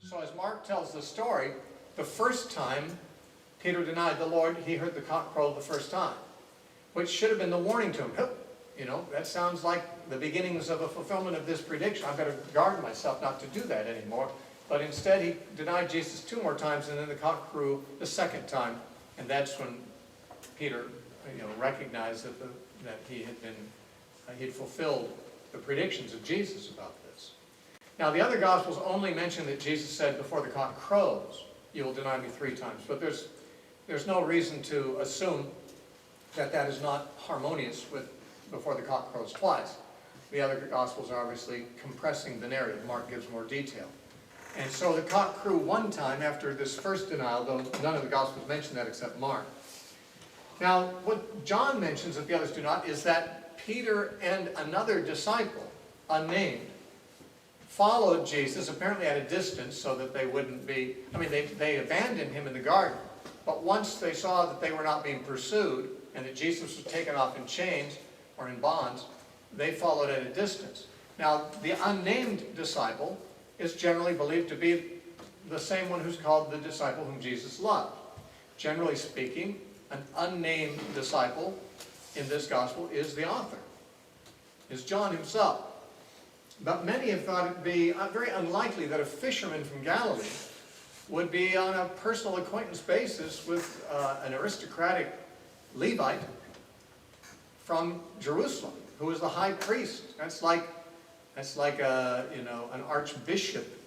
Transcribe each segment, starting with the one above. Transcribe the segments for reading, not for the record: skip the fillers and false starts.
So as Mark tells the story, the first time Peter denied the Lord, he heard the cock crow the first time, which should have been the warning to him. You know, that sounds like the beginnings of a fulfillment of this prediction. I better guard myself not to do that anymore. But instead, he denied Jesus 2 more times, and then the cock crew the second time, and that's when Peter, recognized that he had fulfilled the predictions of Jesus about this. Now, the other Gospels only mention that Jesus said, before the cock crows, you will deny me 3 times. But there's no reason to assume that that is not harmonious with before the cock crows twice. The other Gospels are obviously compressing the narrative. Mark gives more detail. And so the cock crew 1 time after this first denial, though none of the Gospels mention that except Mark. Now, what John mentions that the others do not is that Peter and another disciple, unnamed, followed Jesus, apparently at a distance so that they wouldn't be, they abandoned him in the garden. But once they saw that they were not being pursued and that Jesus was taken off in chains or in bonds, they followed at a distance. Now, the unnamed disciple is generally believed to be the same one who's called the disciple whom Jesus loved. Generally speaking, an unnamed disciple in this gospel is the author, is John himself. But many have thought it be very unlikely that a fisherman from Galilee would be on a personal acquaintance basis with an aristocratic Levite from Jerusalem, who was the high priest. That's like an archbishop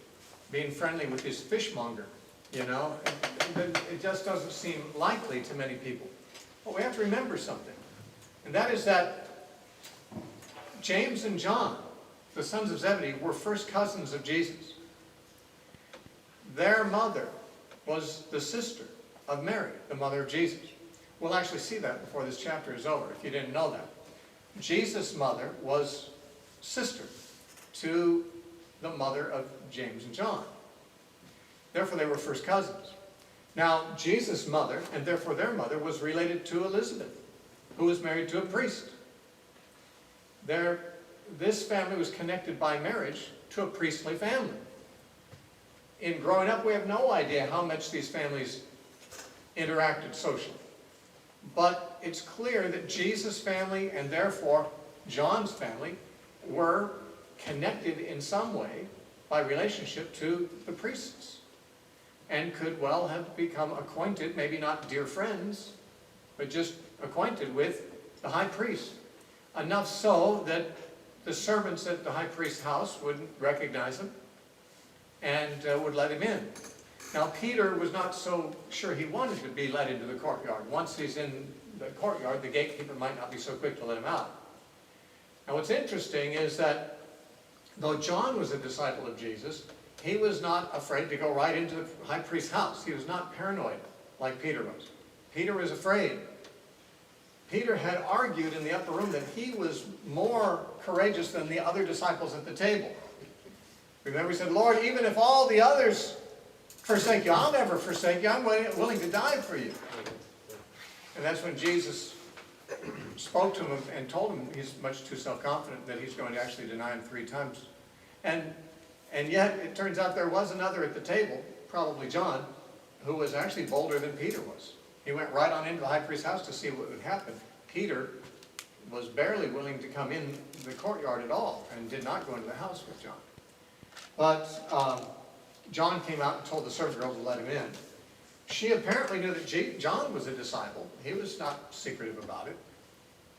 being friendly with his fishmonger. It just doesn't seem likely to many people. But we have to remember something, and that is that James and John, the sons of Zebedee, were first cousins of Jesus. Their mother was the sister of Mary, the mother of Jesus. We'll actually see that before this chapter is over, if you didn't know that. Jesus' mother was sister to the mother of James and John. Therefore, they were first cousins. Now, Jesus' mother, and therefore their mother, was related to Elizabeth, who was married to a priest. This family was connected by marriage to a priestly family. In growing up, we have no idea how much these families interacted socially. But it's clear that Jesus' family, and therefore John's family, were connected in some way by relationship to the priests, and could well have become acquainted, maybe not dear friends, but just acquainted with the high priest. Enough so that the servants at the high priest's house would recognize him and would let him in. Now, Peter was not so sure he wanted to be let into the courtyard. Once he's in the courtyard, the gatekeeper might not be so quick to let him out. Now, what's interesting is that though John was a disciple of Jesus, he was not afraid to go right into the high priest's house. He was not paranoid like Peter was. Peter was afraid. Peter had argued in the upper room that he was more courageous than the other disciples at the table. Remember, he said, Lord, even if all the others forsake you, I'll never forsake you. I'm willing to die for you. And that's when Jesus spoke to him and told him he's much too self-confident that he's going to actually deny him 3 times. And yet, it turns out there was another at the table, probably John, who was actually bolder than Peter was. He went right on into the high priest's house to see what would happen. Peter was barely willing to come in the courtyard at all and did not go into the house with John. But John came out and told the servant girl to let him in. She apparently knew that John was a disciple. He was not secretive about it.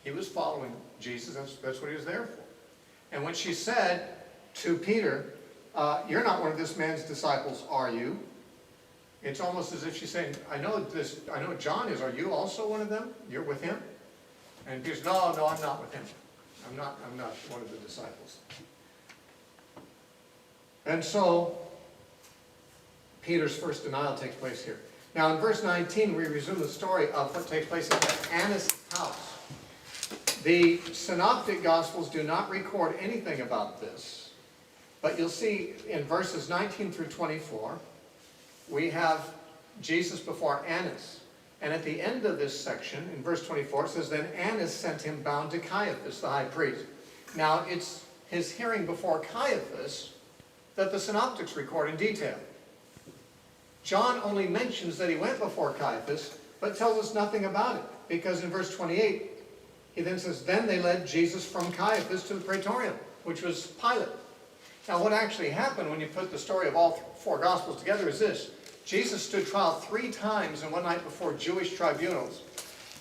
He was following Jesus. That's what he was there for. And when she said to Peter, you're not one of this man's disciples, are you? It's almost as if she's saying, I know John is. Are you also one of them? You're with him? And Peter says, no, I'm not with him. I'm not one of the disciples. And so, Peter's first denial takes place here. Now in verse 19, we resume the story of what takes place at Annas' house. The Synoptic Gospels do not record anything about this. But you'll see in verses 19 through 24, we have Jesus before Annas. And at the end of this section, in verse 24, it says, then Annas sent him bound to Caiaphas, the high priest. Now, it's his hearing before Caiaphas that the Synoptics record in detail. John only mentions that he went before Caiaphas, but tells us nothing about it. Because in verse 28, he then says, then they led Jesus from Caiaphas to the praetorium, which was Pilate. Now what actually happened when you put the story of all four Gospels together is this. Jesus stood trial 3 times in one night before Jewish tribunals,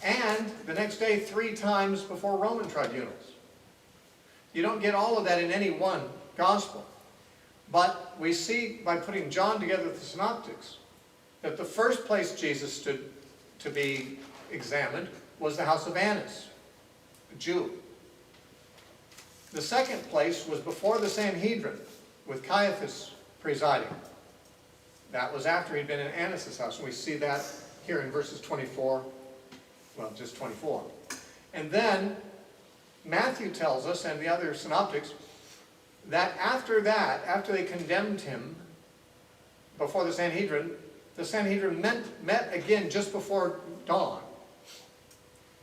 and the next day 3 times before Roman tribunals. You don't get all of that in any one Gospel. But we see by putting John together with the Synoptics that the first place Jesus stood to be examined was the house of Annas, a Jew. The second place was before the Sanhedrin, with Caiaphas presiding. That was after he'd been in Annas' house, and we see that here in verses 24, well, just 24. And then Matthew tells us, and the other synoptics, that after they condemned him before the Sanhedrin met again just before dawn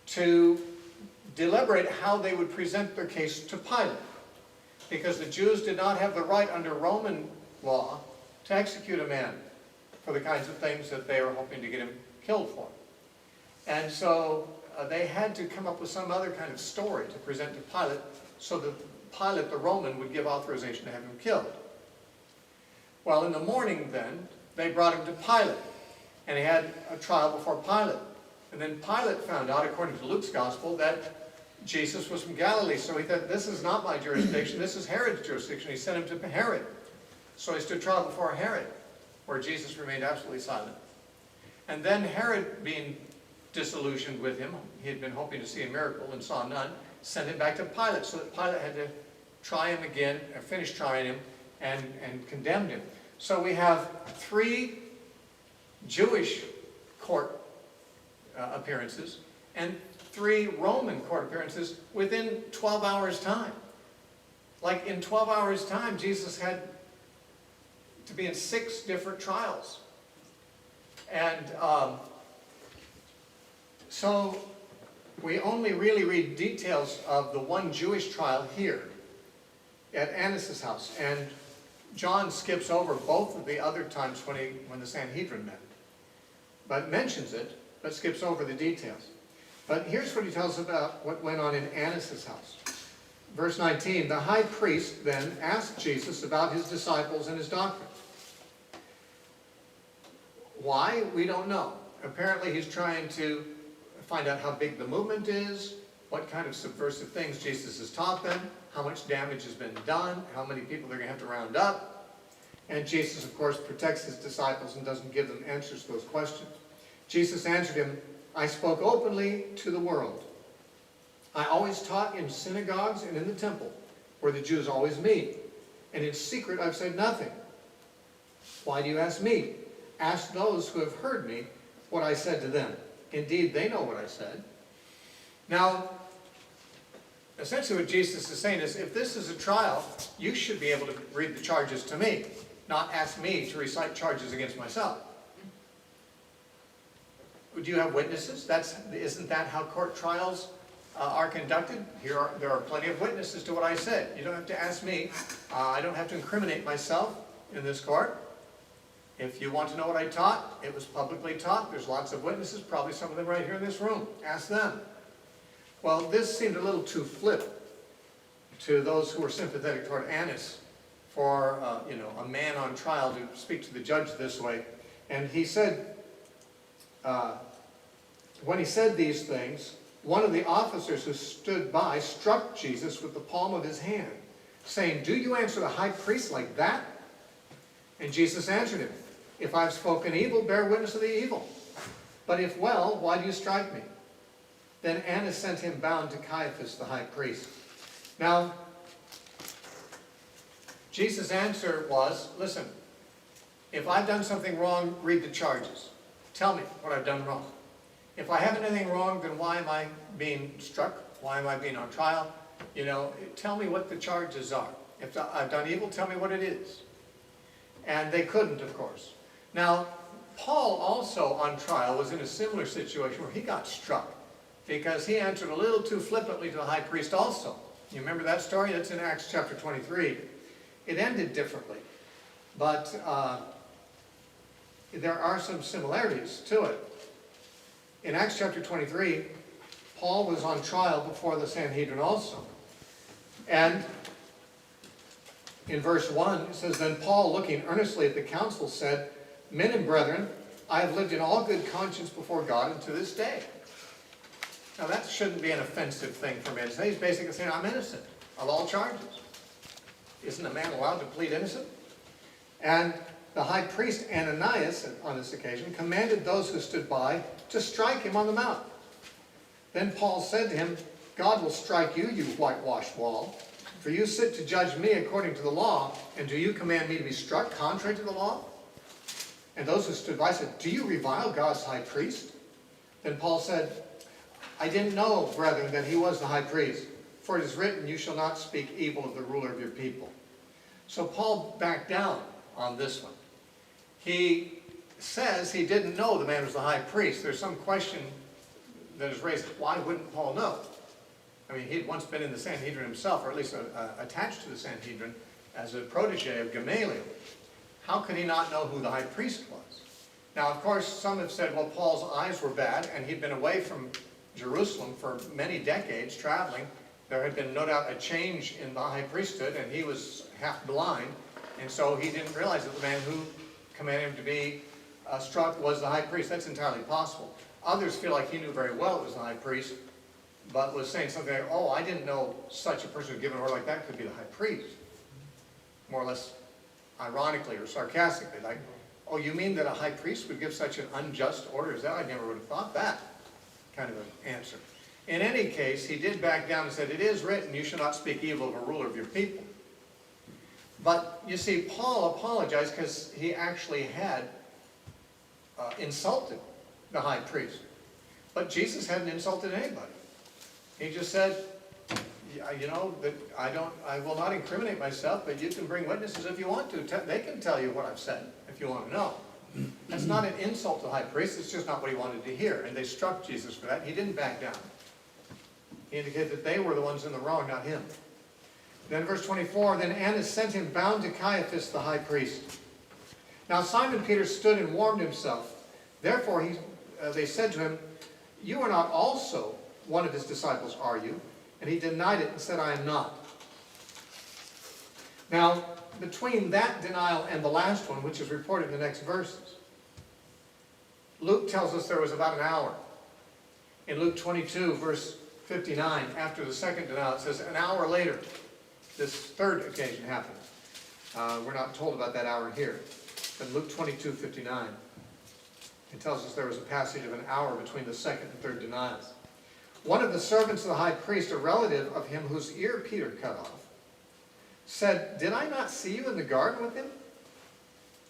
to deliberate how they would present their case to Pilate, because the Jews did not have the right under Roman law to execute a man for the kinds of things that they were hoping to get him killed for. And so they had to come up with some other kind of story to present to Pilate so that Pilate, the Roman, would give authorization to have him killed. Well, in the morning then, they brought him to Pilate, and he had a trial before Pilate. And then Pilate found out, according to Luke's Gospel, that Jesus was from Galilee. So he thought, this is not my jurisdiction, this is Herod's jurisdiction. He sent him to Herod. So he stood trial before Herod, where Jesus remained absolutely silent. And then Herod, being disillusioned with him, he had been hoping to see a miracle and saw none, sent him back to Pilate, so that Pilate had to try him again, or finish trying him, and condemned him. So we have 3 Jewish court appearances and 3 Roman court appearances within 12 hours' time. Like in 12 hours' time, Jesus had to be in 6 different trials. And so we only really read details of the one Jewish trial here at Annas' house. And John skips over both of the other times when the Sanhedrin met. But mentions it, but skips over the details. But here's what he tells about what went on in Annas' house. Verse 19, the high priest then asked Jesus about his disciples and his doctrine. Why? We don't know. Apparently he's trying to find out how big the movement is, what kind of subversive things Jesus has taught them, how much damage has been done, how many people they're going to have to round up. And Jesus, of course, protects his disciples and doesn't give them answers to those questions. Jesus answered him, I spoke openly to the world. I always taught in synagogues and in the temple, where the Jews always meet. And in secret I've said nothing. Why do you ask me? Ask those who have heard me what I said to them. Indeed, they know what I said. Now, essentially what Jesus is saying is, if this is a trial, you should be able to read the charges to me, not ask me to recite charges against myself. Would you have witnesses? Isn't that how court trials are conducted? There are plenty of witnesses to what I said. You don't have to ask me. I don't have to incriminate myself in this court. If you want to know what I taught, it was publicly taught. There's lots of witnesses, probably some of them right here in this room. Ask them. Well, this seemed a little too flip to those who were sympathetic toward Annas for a man on trial to speak to the judge this way. And he said, when he said these things, one of the officers who stood by struck Jesus with the palm of his hand, saying, do you answer the high priest like that? And Jesus answered him, if I've spoken evil, bear witness of the evil. But if well, why do you strike me? Then Annas sent him bound to Caiaphas, the high priest. Now, Jesus' answer was, listen, if I've done something wrong, read the charges. Tell me what I've done wrong. If I haven't done anything wrong, then why am I being struck? Why am I being on trial? Tell me what the charges are. If I've done evil, tell me what it is. And they couldn't, of course. Now, Paul also on trial was in a similar situation where he got struck because he answered a little too flippantly to the high priest also. You remember that story? That's in Acts chapter 23. It ended differently. But there are some similarities to it. In Acts chapter 23, Paul was on trial before the Sanhedrin also. And in verse 1, it says, "Then Paul, looking earnestly at the council, said, 'Men and brethren, I have lived in all good conscience before God and to this day.'" Now that shouldn't be an offensive thing for a man to say. He's basically saying, I'm innocent of all charges. Isn't a man allowed to plead innocent? And the high priest Ananias, on this occasion, commanded those who stood by to strike him on the mouth. Then Paul said to him, "God will strike you, you whitewashed wall. For you sit to judge me according to the law, and do you command me to be struck contrary to the law?" And those who stood by said, "Do you revile God's high priest?" Then Paul said, "I didn't know, brethren, that he was the high priest. For it is written, you shall not speak evil of the ruler of your people." So Paul backed down on this one. He says he didn't know the man was the high priest. There's some question that is raised, why wouldn't Paul know? I mean, he'd once been in the Sanhedrin himself, or at least attached to the Sanhedrin as a protege of Gamaliel. How could he not know who the high priest was? Now, of course, some have said, well, Paul's eyes were bad, and he'd been away from Jerusalem for many decades, traveling. There had been no doubt a change in the high priesthood, and he was half blind, and so he didn't realize that the man who commanded him to be struck was the high priest. That's entirely possible. Others feel like he knew very well it was the high priest, but was saying something like, oh, I didn't know such a person given an order like that could be the high priest. More or less ironically or sarcastically, like, oh, you mean that a high priest would give such an unjust order as that? I never would have thought that kind of an answer. In any case, he did back down and said, it is written, you shall not speak evil of a ruler of your people. But you see, Paul apologized because he actually had insulted the high priest. But Jesus hadn't insulted anybody. He just said, you know, that I will not incriminate myself, but you can bring witnesses if you want to. They can tell you what I've said if you want to know. That's not an insult to the high priest. It's just not what he wanted to hear. And they struck Jesus for that. He didn't back down. He indicated that they were the ones in the wrong, not him. Then verse 24, then Annas sent him bound to Caiaphas the high priest. Now Simon Peter stood and warmed himself. Therefore they said to him, you are not also one of his disciples, are you? And he denied it and said, I am not. Now, between that denial and the last one, which is reported in the next verses, Luke tells us there was about an hour. In Luke 22, verse 59, after the second denial, it says, an hour later, this third occasion happened. We're not told about that hour here. But Luke 22, 59, it tells us there was a passage of an hour between the second and third denials. One of the servants of the high priest, a relative of him whose ear Peter cut off, said, did I not see you in the garden with him?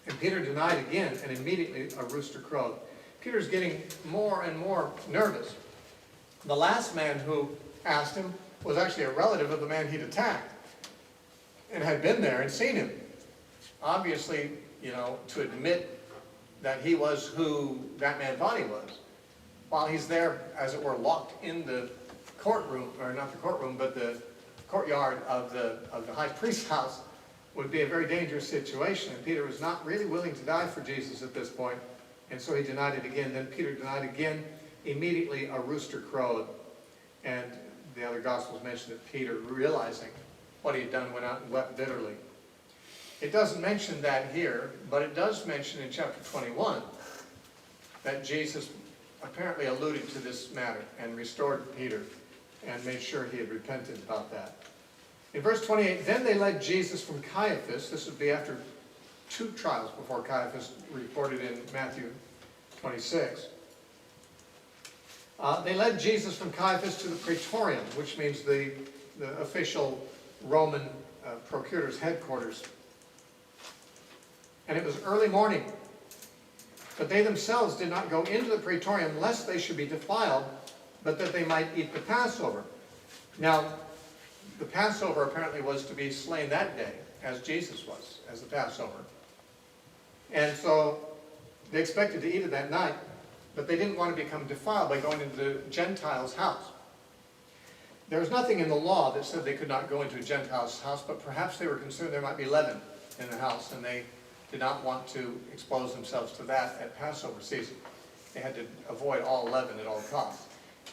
And Peter denied again, and immediately a rooster crowed. Peter's getting more and more nervous. The last man who asked him was actually a relative of the man he'd attacked and had been there and seen him. Obviously, you know, to admit that he was who that man thought he was, while he's there, as it were, locked in the courtroom, or not the courtroom, but the courtyard of the high priest's house, would be a very dangerous situation. And Peter was not really willing to die for Jesus at this point, and so he denied it again. Then Peter denied again. Immediately a rooster crowed, and the other Gospels mention that Peter, realizing what he had done, went out and wept bitterly. It doesn't mention that here, but it does mention in chapter 21 that Jesus apparently alluded to this matter and restored Peter and made sure he had repented about that. In verse 28, then they led Jesus from Caiaphas. This would be after 2 trials before Caiaphas, reported in Matthew 26. They led Jesus from Caiaphas to the praetorium, which means the official Roman procurator's headquarters. And it was early morning. But they themselves did not go into the praetorium lest they should be defiled, but that they might eat the Passover. Now, the Passover apparently was to be slain that day, as Jesus was, as the Passover. And so they expected to eat it that night, but they didn't want to become defiled by going into the Gentile's house. There was nothing in the law that said they could not go into a Gentile's house, but perhaps they were concerned there might be leaven in the house, and they did not want to expose themselves to that at Passover season. They had to avoid all leaven at all costs.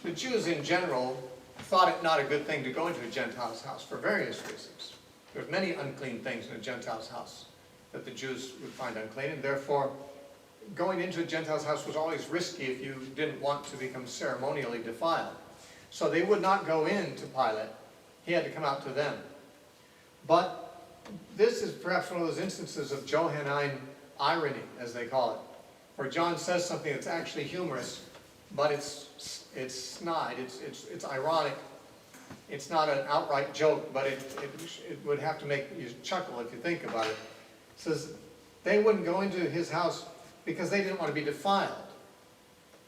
The Jews in general thought it not a good thing to go into a Gentile's house for various reasons. There's many unclean things in a Gentile's house that the Jews would find unclean, and therefore going into a Gentile's house was always risky if you didn't want to become ceremonially defiled. So they would not go in to Pilate. He had to come out to them. But this is perhaps one of those instances of Johannine irony, as they call it, where John says something that's actually humorous, but it's snide, it's ironic. It's not an outright joke, but it would have to make you chuckle if you think about it. It says they wouldn't go into his house because they didn't want to be defiled.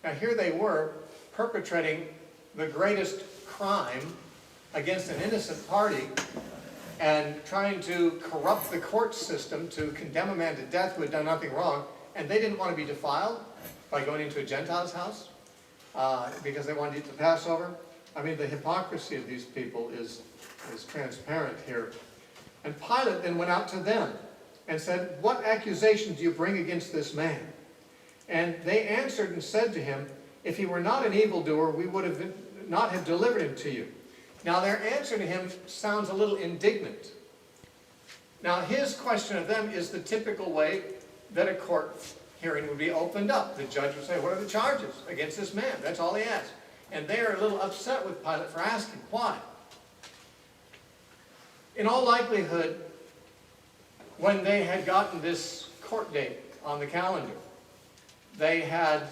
Now here they were perpetrating the greatest crime against an innocent party and trying to corrupt the court system to condemn a man to death who had done nothing wrong, and they didn't want to be defiled by going into a Gentile's house because they wanted to eat the Passover. I mean, the hypocrisy of these people is transparent here. And Pilate then went out to them and said, "What accusation do you bring against this man?" And they answered and said to him, "If he were not an evildoer, we would not have delivered him to you." Now their answer to him sounds a little indignant. Now his question of them is the typical way that a court hearing would be opened up. The judge would say, "What are the charges against this man?" That's all he asked. And they are a little upset with Pilate for asking. Why? In all likelihood, when they had gotten this court date on the calendar, they had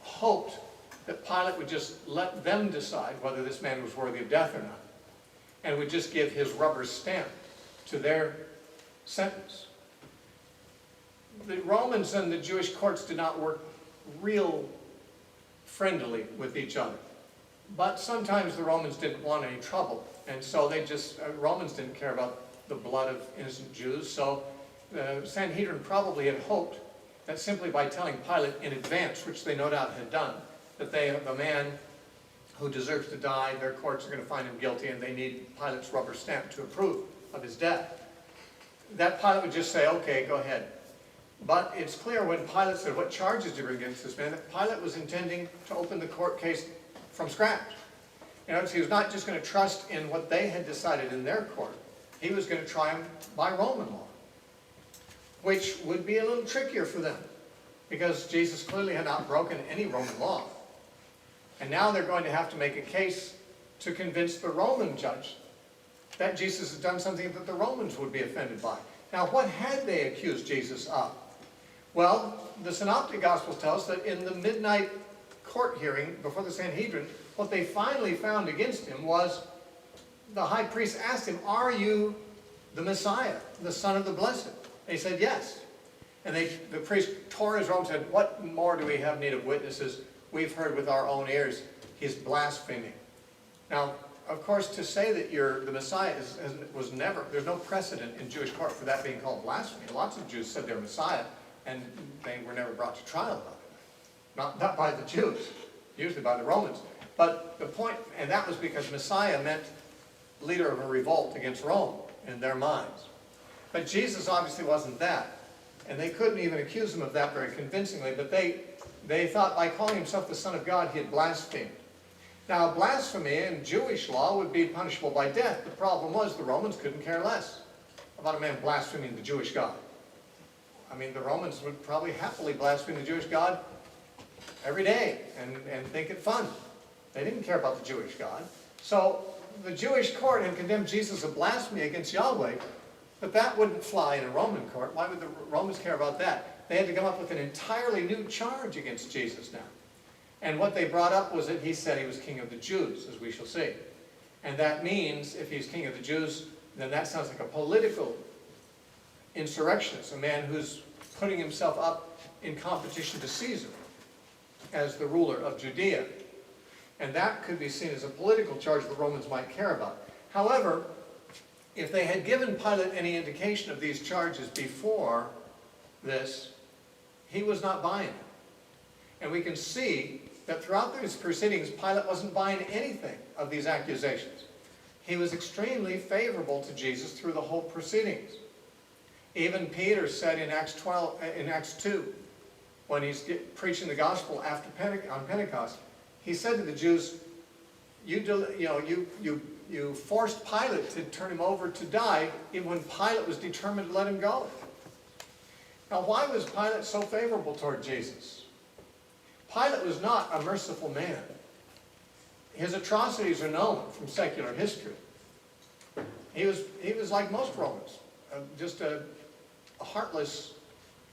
hoped that Pilate would just let them decide whether this man was worthy of death or not, and would just give his rubber stamp to their sentence. The Romans and the Jewish courts did not work real friendly with each other. But sometimes the Romans didn't want any trouble, and so they just, Romans didn't care about the blood of innocent Jews, so the Sanhedrin probably had hoped that simply by telling Pilate in advance, which they no doubt had done, that they have a man who deserves to die, their courts are going to find him guilty, and they need Pilate's rubber stamp to approve of his death, that Pilate would just say, "Okay, go ahead." But it's clear when Pilate said, "What charges do you bring against this man?" that Pilate was intending to open the court case from scratch. You know, he was not just going to trust in what they had decided in their court. He was going to try him by Roman law, which would be a little trickier for them, because Jesus clearly had not broken any Roman law. And now they're going to have to make a case to convince the Roman judge that Jesus has done something that the Romans would be offended by. Now, what had they accused Jesus of? Well, the Synoptic Gospels tell us that in the midnight court hearing before the Sanhedrin, what they finally found against him was the high priest asked him, "Are you the Messiah, the Son of the Blessed?" And he said, "Yes." And the priest tore his robe and said, "What more do we have need of witnesses? We've heard with our own ears he's blaspheming." Now, of course, to say that you're the Messiah was never, there's no precedent in Jewish court for that being called blasphemy. Lots of Jews said they're Messiah, and they were never brought to trial about it. Not by the Jews, usually by the Romans. But the point, and that was because Messiah meant leader of a revolt against Rome in their minds. But Jesus obviously wasn't that. And they couldn't even accuse him of that very convincingly, but they thought by calling himself the Son of God, he had blasphemed. Now, blasphemy in Jewish law would be punishable by death. The problem was the Romans couldn't care less about a man blaspheming the Jewish God. I mean, the Romans would probably happily blaspheme the Jewish God every day and think it fun. They didn't care about the Jewish God. So the Jewish court had condemned Jesus of blasphemy against Yahweh, but that wouldn't fly in a Roman court. Why would the Romans care about that? They had to come up with an entirely new charge against Jesus now. And what they brought up was that he said he was king of the Jews, as we shall see. And that means, if he's king of the Jews, then that sounds like a political insurrectionist, a man who's putting himself up in competition to Caesar as the ruler of Judea. And that could be seen as a political charge the Romans might care about. However, if they had given Pilate any indication of these charges before this, he was not buying it. And we can see that throughout these proceedings, Pilate wasn't buying anything of these accusations. He was extremely favorable to Jesus through the whole proceedings. Even Peter said in Acts 2, when he's preaching the gospel after on Pentecost, he said to the Jews, you forced Pilate to turn him over to die, even when Pilate was determined to let him go. Now, why was Pilate so favorable toward Jesus? Pilate was not a merciful man. His atrocities are known from secular history. He was like most Romans, just a heartless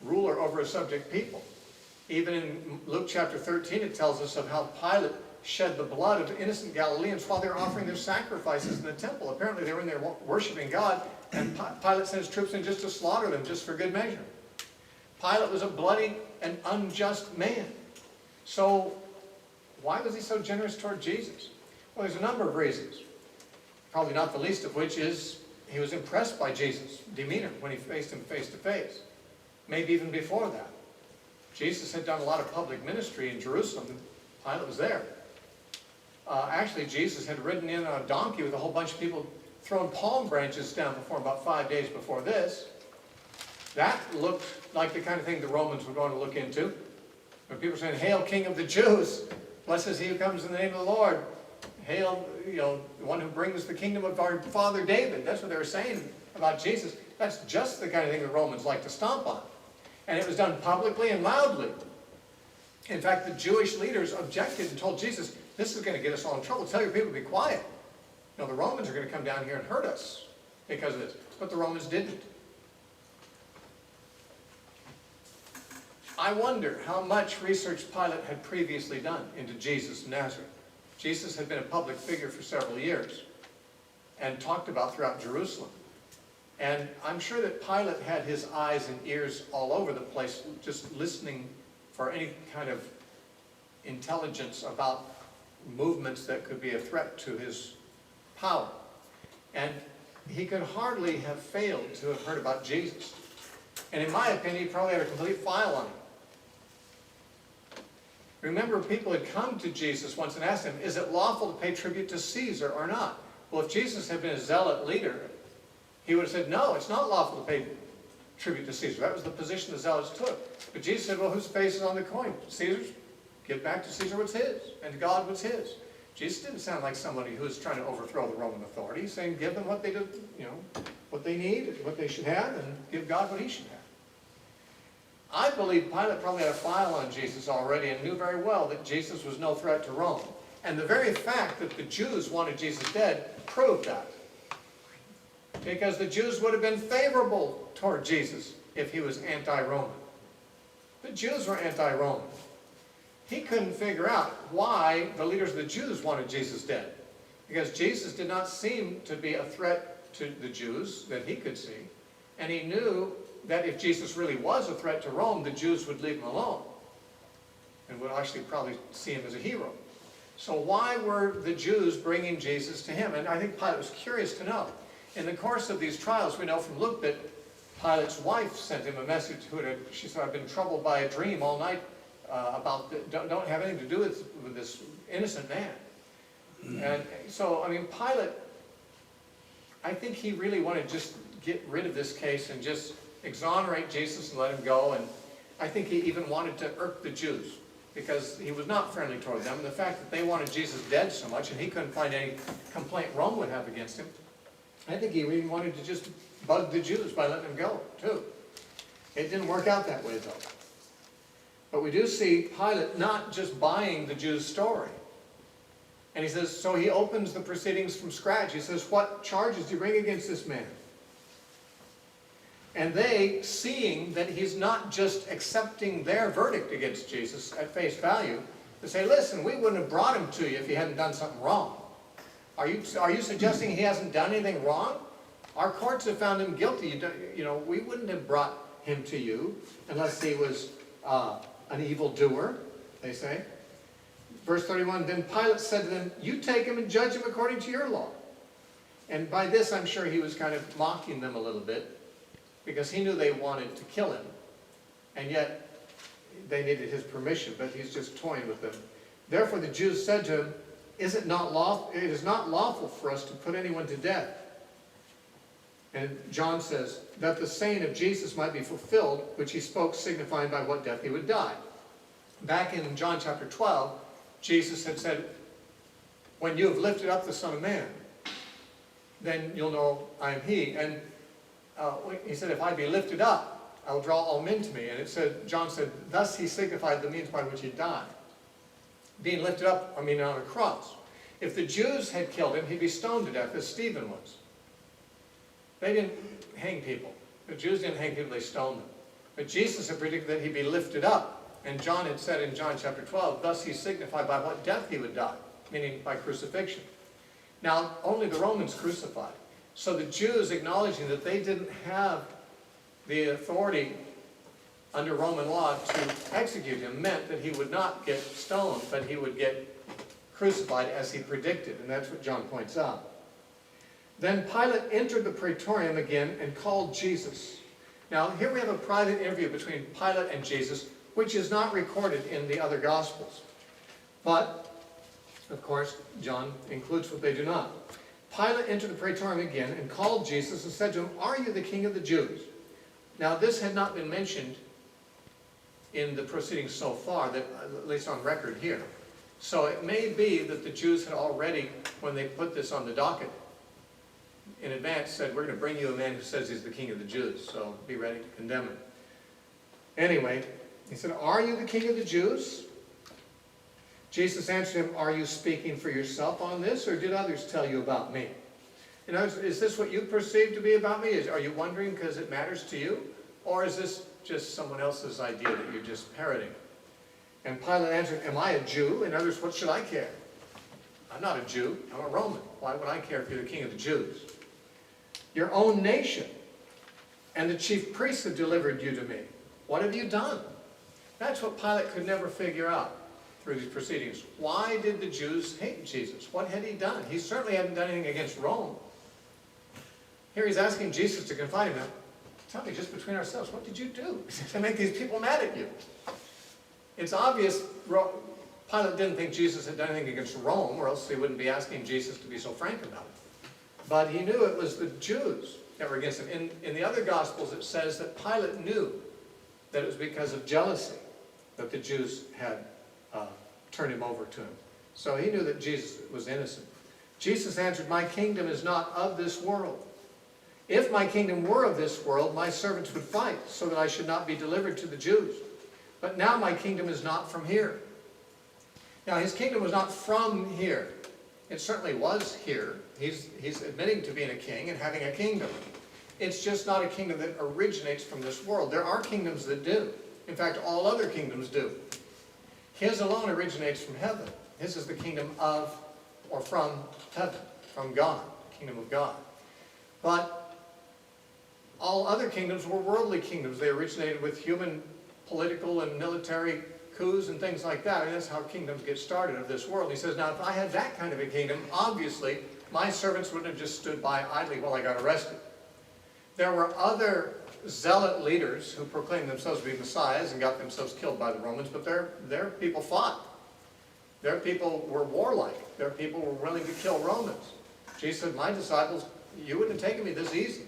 ruler over a subject people. Even in Luke chapter 13, it tells us of how Pilate shed the blood of innocent Galileans while they were offering their sacrifices in the temple. Apparently they were in there worshiping God, and Pilate sent his troops in just to slaughter them, just for good measure. Pilate was a bloody and unjust man. So why was he so generous toward Jesus? Well, there's a number of reasons. Probably not the least of which is he was impressed by Jesus' demeanor when he faced him face to face. Maybe even before that. Jesus had done a lot of public ministry in Jerusalem. Pilate was there. Actually, Jesus had ridden in on a donkey with a whole bunch of people throwing palm branches down before him about 5 days before this. That looked like the kind of thing the Romans were going to look into. When people were saying, "Hail, King of the Jews! Blessed is he who comes in the name of the Lord. Hail, the one who brings the kingdom of our father David." That's what they were saying about Jesus. That's just the kind of thing the Romans like to stomp on. And it was done publicly and loudly. In fact, the Jewish leaders objected and told Jesus, "This is going to get us all in trouble. Tell your people to be quiet. The Romans are going to come down here and hurt us because of this." But the Romans didn't. I wonder how much research Pilate had previously done into Jesus of Nazareth. Jesus had been a public figure for several years and talked about throughout Jerusalem. And I'm sure that Pilate had his eyes and ears all over the place, just listening for any kind of intelligence about movements that could be a threat to his power. And he could hardly have failed to have heard about Jesus. And in my opinion, he probably had a complete file on him. Remember, people had come to Jesus once and asked him, "Is it lawful to pay tribute to Caesar or not?" Well, if Jesus had been a zealot leader, he would have said, "No, it's not lawful to pay tribute to Caesar." That was the position the zealots took. But Jesus said, "Well, whose face is on the coin? Caesar's? Give back to Caesar what's his, and to God what's his." Jesus didn't sound like somebody who was trying to overthrow the Roman authority. He's saying, give them what they do, what they need, what they should have, and give God what he should have. I believe Pilate probably had a file on Jesus already and knew very well that Jesus was no threat to Rome. And the very fact that the Jews wanted Jesus dead proved that. Because the Jews would have been favorable toward Jesus if he was anti-Roman. The Jews were anti-Roman. He couldn't figure out why the leaders of the Jews wanted Jesus dead. Because Jesus did not seem to be a threat to the Jews that he could see. And he knew that if Jesus really was a threat to Rome, the Jews would leave him alone. And would actually probably see him as a hero. So why were the Jews bringing Jesus to him? And I think Pilate was curious to know. In the course of these trials, we know from Luke that Pilate's wife sent him a message. She said, "I've been troubled by a dream all night about don't have anything to do with this innocent man." And so, Pilate, I think he really wanted to just get rid of this case and just exonerate Jesus and let him go. And I think he even wanted to irk the Jews because he was not friendly toward them. And the fact that they wanted Jesus dead so much and he couldn't find any complaint Rome would have against him, I think he even wanted to just bug the Jews by letting them go, too. It didn't work out that way, though. But we do see Pilate not just buying the Jews' story. And he says, so he opens the proceedings from scratch. He says, "What charges do you bring against this man?" And they, seeing that he's not just accepting their verdict against Jesus at face value, they say, "Listen, we wouldn't have brought him to you if he hadn't done something wrong. Are you suggesting he hasn't done anything wrong? Our courts have found him guilty. We wouldn't have brought him to you unless he was an evildoer," they say. Verse 31, "Then Pilate said to them, 'You take him and judge him according to your law.'" And by this, I'm sure he was kind of mocking them a little bit, because he knew they wanted to kill him, and yet they needed his permission, but he's just toying with them. "Therefore the Jews said to him, it is not lawful for us to put anyone to death. And John says, that the saying of Jesus might be fulfilled, which he spoke, signifying by what death he would die. Back in John chapter 12, Jesus had said, when you have lifted up the Son of Man, then you'll know I am he. And he said, if I be lifted up, I will draw all men to me. And it said, John said, thus he signified the means by which he died. Being lifted up, I mean on a cross. If the Jews had killed him, he'd be stoned to death, as Stephen was. They didn't hang people. The Jews didn't hang people, they stoned them. But Jesus had predicted that he'd be lifted up. And John had said in John chapter 12, thus he signified by what death he would die, meaning by crucifixion. Now, only the Romans crucified. So the Jews, acknowledging that they didn't have the authority under Roman law to execute him, meant that he would not get stoned, but he would get crucified as he predicted. And that's what John points out. Then Pilate entered the praetorium again and called Jesus. Now, here we have a private interview between Pilate and Jesus, which is not recorded in the other Gospels. But, of course, John includes what they do not. Pilate entered the praetorium again and called Jesus and said to him, are you the king of the Jews? Now, this had not been mentioned in the proceedings so far, that, at least on record here. So it may be that the Jews had already, when they put this on the docket, in advance said, we're going to bring you a man who says he's the king of the Jews, so be ready to condemn him. Anyway, he said, are you the king of the Jews? Jesus answered him, are you speaking for yourself on this, or did others tell you about me? You know, is this what you perceive to be about me? Are you wondering because it matters to you? Or is this just someone else's idea that you're just parroting? And Pilate answered, am I a Jew? In others, what should I care? I'm not a Jew, I'm a Roman. Why would I care if you're the king of the Jews? Your own nation and the chief priests have delivered you to me. What have you done? That's what Pilate could never figure out through these proceedings. Why did the Jews hate Jesus? What had he done? He certainly hadn't done anything against Rome. Here he's asking Jesus to confide him. Now, tell me, just between ourselves, what did you do to make these people mad at you? It's obvious Pilate didn't think Jesus had done anything against Rome, or else he wouldn't be asking Jesus to be so frank about it. But he knew it was the Jews that were against him. In the other Gospels it says that Pilate knew that it was because of jealousy that the Jews had turned him over to him. So he knew that Jesus was innocent. Jesus answered, my kingdom is not of this world. If my kingdom were of this world, my servants would fight, so that I should not be delivered to the Jews. But now my kingdom is not from here. Now his kingdom was not from here. It certainly was here. He's admitting to being a king and having a kingdom. It's just not a kingdom that originates from this world. There are kingdoms that do. In fact, all other kingdoms do. His alone originates from heaven. His is the kingdom of, or from heaven, from God, the kingdom of God. But all other kingdoms were worldly kingdoms. They originated with human political and military coups and things like that. And that's how kingdoms get started of this world. He says, now if I had that kind of a kingdom, obviously my servants wouldn't have just stood by idly while I got arrested. There were other zealot leaders who proclaimed themselves to be messiahs and got themselves killed by the Romans, but their people fought. Their people were warlike. Their people were willing to kill Romans. Jesus said, my disciples, you wouldn't have taken me this easy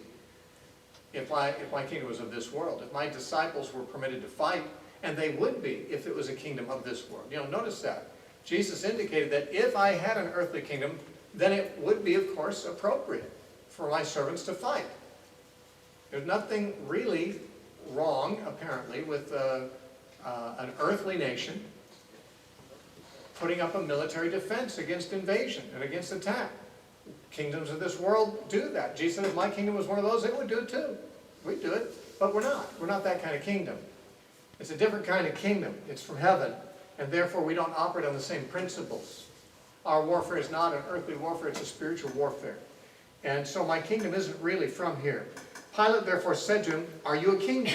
if my kingdom was of this world. If my disciples were permitted to fight, and they would be if it was a kingdom of this world. You know, notice that. Jesus indicated that if I had an earthly kingdom, then it would be, of course, appropriate for my servants to fight. There's nothing really wrong, apparently, with an earthly nation putting up a military defense against invasion and against attack. Kingdoms of this world do that. Jesus said if my kingdom was one of those, it would do it too. We'd do it, but we're not. We're not that kind of kingdom. It's a different kind of kingdom. It's from heaven, and therefore we don't operate on the same principles. Our warfare is not an earthly warfare, it's a spiritual warfare. And so my kingdom isn't really from here. Pilate therefore said to him, are you a king?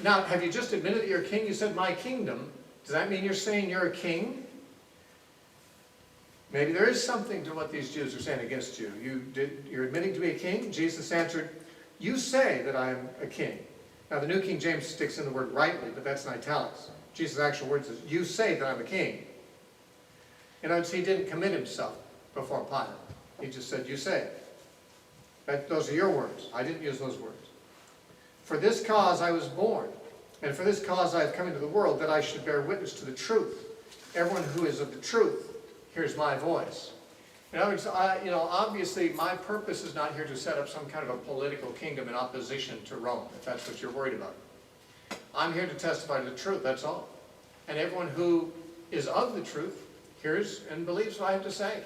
Now, have you just admitted that you're a king? You said, my kingdom. Does that mean you're saying you're a king? Maybe there is something to what these Jews are saying against you. You're admitting to be a king? Jesus answered, you say that I am a king. Now, the New King James sticks in the word rightly, but that's in italics. Jesus' actual words is, you say that I'm a king. In other words, he didn't commit himself before Pilate. He just said, you say it. Those are your words. I didn't use those words. For this cause I was born, and for this cause I have come into the world, that I should bear witness to the truth. Everyone who is of the truth hears my voice. In other words, obviously my purpose is not here to set up some kind of a political kingdom in opposition to Rome, if that's what you're worried about. I'm here to testify to the truth, that's all. And everyone who is of the truth hears and believes what I have to say.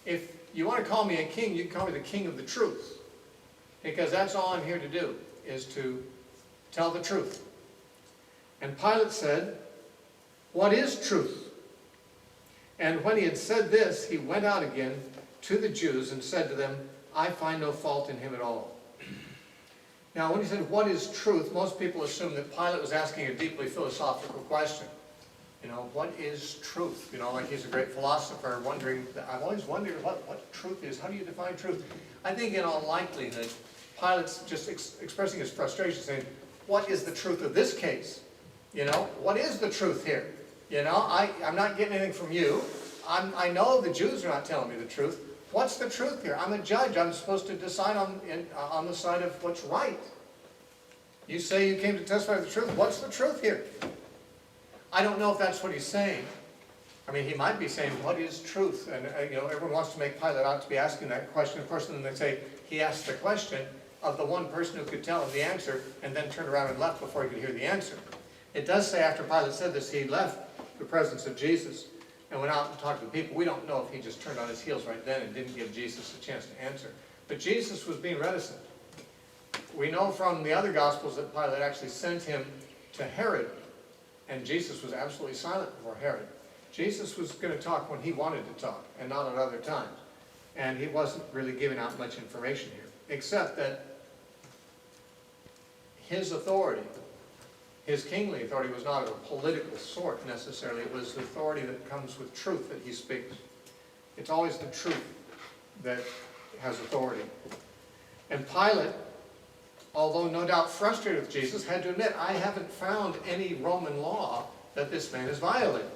If you want to call me a king, you can call me the king of the truth. Because that's all I'm here to do, is to tell the truth. And Pilate said, "What is truth?" And when he had said this, he went out again to the Jews and said to them, "I find no fault in him at all." Now, when he said, "What is truth?" most people assume that Pilate was asking a deeply philosophical question. What is truth? Like he's a great philosopher wondering, I've always wondered what truth is. How do you define truth? I think in all likelihood, Pilate's just expressing his frustration, saying, what is the truth of this case? What is the truth here? I'm not getting anything from you. I know the Jews are not telling me the truth. What's the truth here? I'm a judge. I'm supposed to decide on the side of what's right. You say you came to testify the truth. What's the truth here? I don't know if that's what he's saying. I mean, he might be saying, what is truth? And, everyone wants to make Pilate out to be asking that question. Of course, then they say, he asked the question of the one person who could tell him the answer, and then turned around and left before he could hear the answer. It does say after Pilate said this, he left the presence of Jesus and went out and talked to the people. We don't know if he just turned on his heels right then and didn't give Jesus a chance to answer. But Jesus was being reticent. We know from the other Gospels that Pilate actually sent him to Herod, and Jesus was absolutely silent before Herod. Jesus was going to talk when he wanted to talk, and not at other times. And he wasn't really giving out much information here, except that his authority, his kingly authority, was not of a political sort necessarily. It was the authority that comes with truth that he speaks. It's always the truth that has authority. And Pilate, although no doubt frustrated with Jesus, had to admit, I haven't found any Roman law that this man has violated.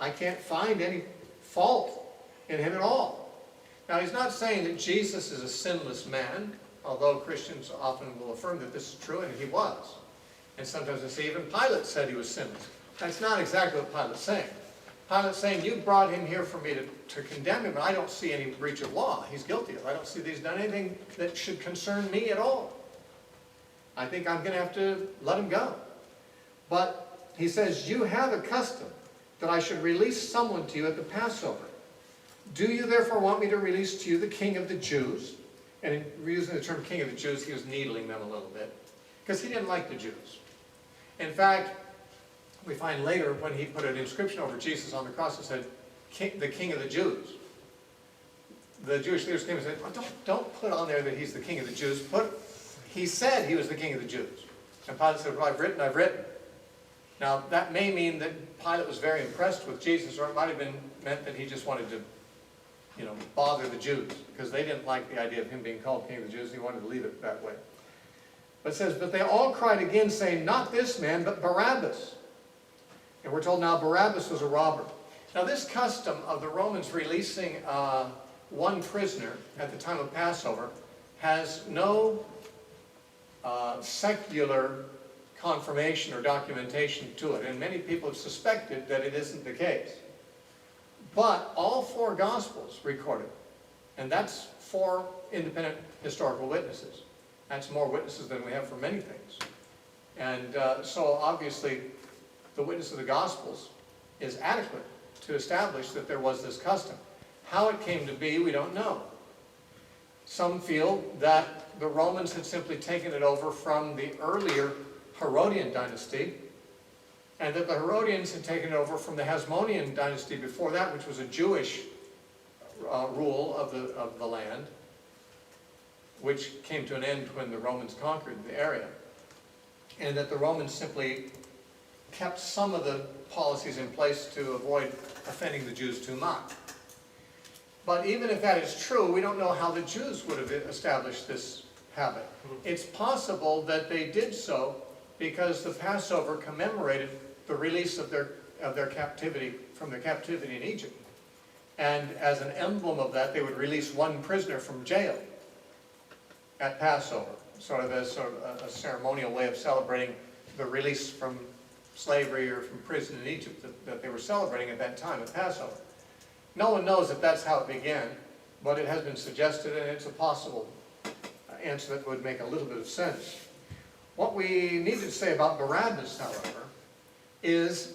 I can't find any fault in him at all. Now, he's not saying that Jesus is a sinless man, although Christians often will affirm that this is true, and he was. And sometimes they say even Pilate said he was sinless. That's not exactly what Pilate's saying. Pilate's saying, you brought him here for me to condemn him, but I don't see any breach of law he's guilty of. I don't see that he's done anything that should concern me at all. I think I'm going to have to let him go. But he says, you have a custom that I should release someone to you at the Passover. Do you therefore want me to release to you the king of the Jews? And in using the term king of the Jews, he was needling them a little bit, because he didn't like the Jews. In fact, we find later when he put an inscription over Jesus on the cross that said, the king of the Jews. The Jewish leaders came and said, oh, don't put on there that he's the king of the Jews. He said he was the king of the Jews. And Pilate said, well, I've written. Now, that may mean that Pilate was very impressed with Jesus, or it might have meant that he just wanted to, bother the Jews, because they didn't like the idea of him being called king of the Jews. He wanted to leave it that way. But it says, but they all cried again, saying, not this man, but Barabbas. And we're told now Barabbas was a robber. Now, this custom of the Romans releasing one prisoner at the time of Passover has no secular confirmation or documentation to it, and many people have suspected that it isn't the case. But all four Gospels record it, and that's 4 independent historical witnesses. That's more witnesses than we have for many things. And so obviously the witness of the Gospels is adequate to establish that there was this custom. How it came to be, we don't know. Some feel that the Romans had simply taken it over from the earlier Herodian dynasty, and that the Herodians had taken it over from the Hasmonean dynasty before that, which was a Jewish rule of the land, which came to an end when the Romans conquered the area. And that the Romans simply kept some of the policies in place to avoid offending the Jews too much. But even if that is true, we don't know how the Jews would have established this habit. It's possible that they did so because the Passover commemorated the release of their captivity, from their captivity in Egypt. And as an emblem of that, they would release one prisoner from jail. at Passover, sort of as a ceremonial way of celebrating the release from slavery or from prison in Egypt that they were celebrating at that time at Passover. No one knows if that's how it began, but it has been suggested, and it's a possible answer that would make a little bit of sense. What we need to say about Barabbas, however, is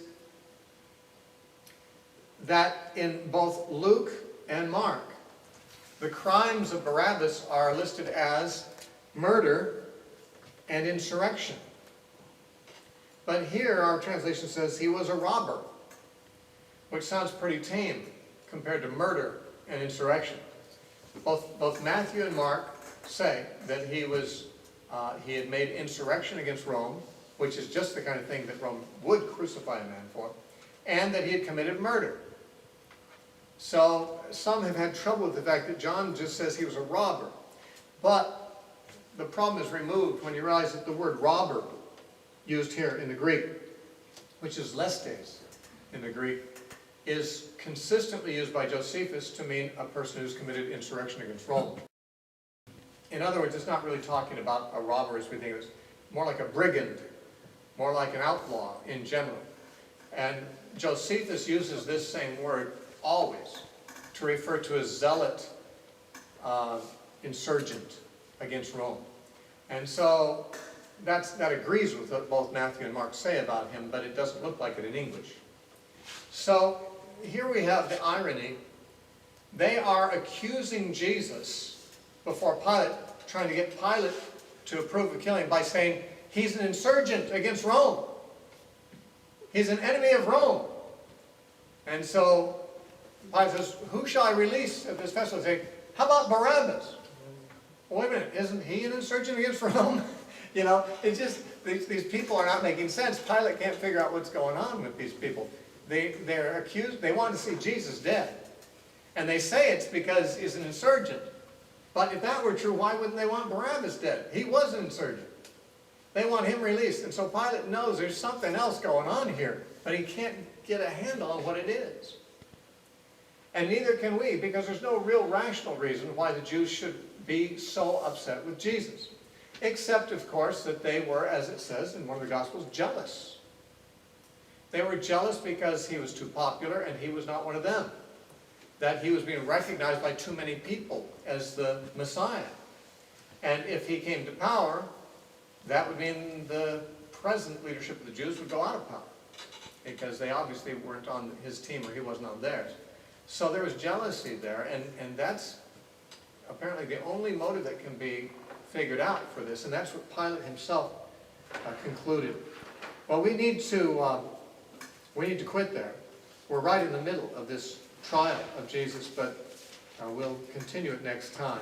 that in both Luke and Mark, the crimes of Barabbas are listed as murder and insurrection. But here our translation says he was a robber, which sounds pretty tame compared to murder and insurrection. Both Matthew and Mark say that he had made insurrection against Rome, which is just the kind of thing that Rome would crucify a man for, and that he had committed murder. So some have had trouble with the fact that John just says he was a robber. But the problem is removed when you realize that the word robber used here in the Greek, which is lestes in the Greek, is consistently used by Josephus to mean a person who's committed insurrection against Rome. In other words, it's not really talking about a robber as we think. It's more like a brigand, more like an outlaw in general. And Josephus uses this same word always to refer to a zealot insurgent against Rome. And so that agrees with what both Matthew and Mark say about him, but it doesn't look like it in English. So here we have the irony. They are accusing Jesus before Pilate, trying to get Pilate to approve of killing by saying he's an insurgent against Rome. He's an enemy of Rome. And so Pilate says, who shall I release at this festival? They say, how about Barabbas? Well, wait a minute, isn't he an insurgent against Rome? You know, it's just, these people are not making sense. Pilate can't figure out what's going on with these people. They're accused, they want to see Jesus dead. And they say it's because he's an insurgent. But if that were true, why wouldn't they want Barabbas dead? He was an insurgent. They want him released. And so Pilate knows there's something else going on here, but he can't get a handle on what it is. And neither can we, because there's no real rational reason why the Jews should be so upset with Jesus. Except, of course, that they were, as it says in one of the Gospels, jealous. They were jealous because he was too popular and he was not one of them. That he was being recognized by too many people as the Messiah. And if he came to power, that would mean the present leadership of the Jews would go out of power, because they obviously weren't on his team or he wasn't on theirs. So there was jealousy there, and that's apparently the only motive that can be figured out for this, and that's what Pilate himself concluded. Well, we need to quit there. We're right in the middle of this trial of Jesus, but we'll continue it next time.